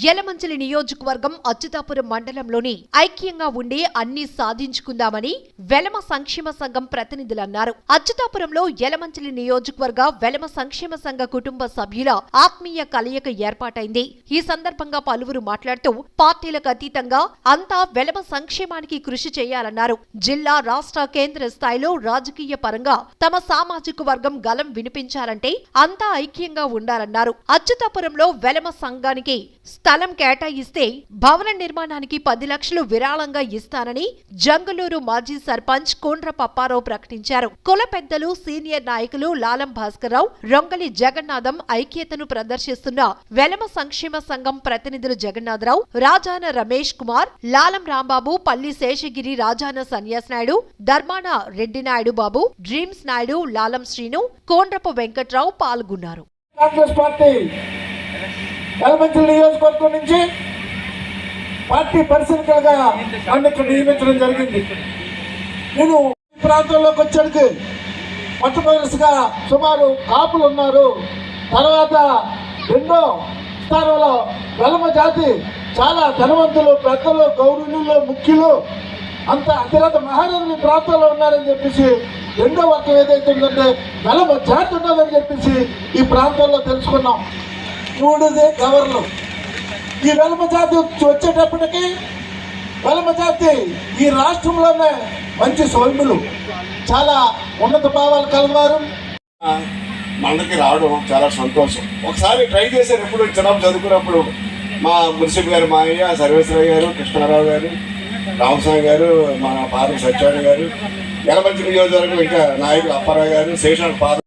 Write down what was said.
యలమంచిలి నియోజకవర్గం అచ్యుతాపురం మండలంలోని ఐక్యంగా ఉండి అన్ని సాధించుకుందామని వెలమ సంక్షేమ సంఘం ప్రతినిధులన్నారు. అచ్యుతాపురంలో యలమంచిలి నియోజకవర్గ వెలమ సంక్షేమ సంఘ కుటుంబ సభ్యుల ఆత్మీయ కలయిక ఏర్పాటైంది. ఈ సందర్భంగా పలువురు మాట్లాడుతూ పార్టీలకు అతీతంగా అంతా వెలమ సంక్షేమానికి కృషి చేయాలన్నారు. జిల్లా, రాష్ట్ర, కేంద్ర స్థాయిలో రాజకీయ పరంగా తమ సామాజిక వర్గం గలం వినిపించాలంటే అంతా ఐక్యంగా ఉండాలన్నారు. అచ్యుతాపురంలో వెలమ సంఘానికి స్థలం కేటాయిస్తే భవన నిర్మాణానికి 10 లక్షలు విరాళంగా ఇస్తానని జంగులూరు మాజీ సర్పంచ్ కోండ్ర పప్పారావు ప్రకటించారు. కుల పెద్దలు, సీనియర్ నాయకులు లాలం భాస్కర్రావు, రొంగలి జగన్నాథం ఐక్యతను ప్రదర్శిస్తున్న వెలమ సంక్షేమ సంఘం ప్రతినిధులు జగన్నాథరావు, రాజాన రమేష్ కుమార్, లాలం రాంబాబు, పల్లి శేషగిరి, రాజాన సన్యాస్ నాయుడు, ధర్మాన రెడ్డి నాయుడు బాబు, డ్రీమ్స్ నాయుడు, లాలం శ్రీను, కోండ్రపు వెంకట్రావు పాల్గొన్నారు. కాంగ్రెస్ పార్టీ యలమంచిలి నియోజకవర్గం నుంచి పార్టీ పరిశీలకులుగా నన్ను ఇక్కడ నియమించడం జరిగింది. నేను ఈ ప్రాంతంలోకి వచ్చేందుకు మొట్టమొదటిగా సుమారు కాపులు ఉన్నారు. తర్వాత రెండో స్థానంలో వెలమ జాతి చాలా ధనవంతులు, పెద్దలు, గౌరవులు, ముఖ్యులు, అంత అతిరథ మహారాజులు ఈ ప్రాంతంలో ఉన్నారని చెప్పేసి రెండో వర్గం ఏదైతే ఉందంటే వెలమ జాతి ఉన్నదని చెప్పేసి ఈ ప్రాంతంలో తెలుసుకున్నాం. మూడుదే గవర్నలు. ఈ వెలమ జాతి వచ్చేటప్పటికి వెలమ జాతి ఈ రాష్ట్రంలోనే మంచి సౌమ్యులు, చాలా ఉన్నత భావాలు కలవారు. మనకి రావడం చాలా సంతోషం. ఒకసారి ట్రై చేశారు. ఎప్పుడు చిన్నప్పుడు చదువుకున్నప్పుడు మా మున్సిపల్ గారు, మా అయ్య సర్వేశ్వరయ్య గారు, కృష్ణారావు గారు, రామస్వామి గారు, మన పార్టీ సత్యవాణి గారు, యలమంచిలి నియోజకవర్గం ఇంకా నాయకులు అప్పారావు గారు, శేషాన్ పాద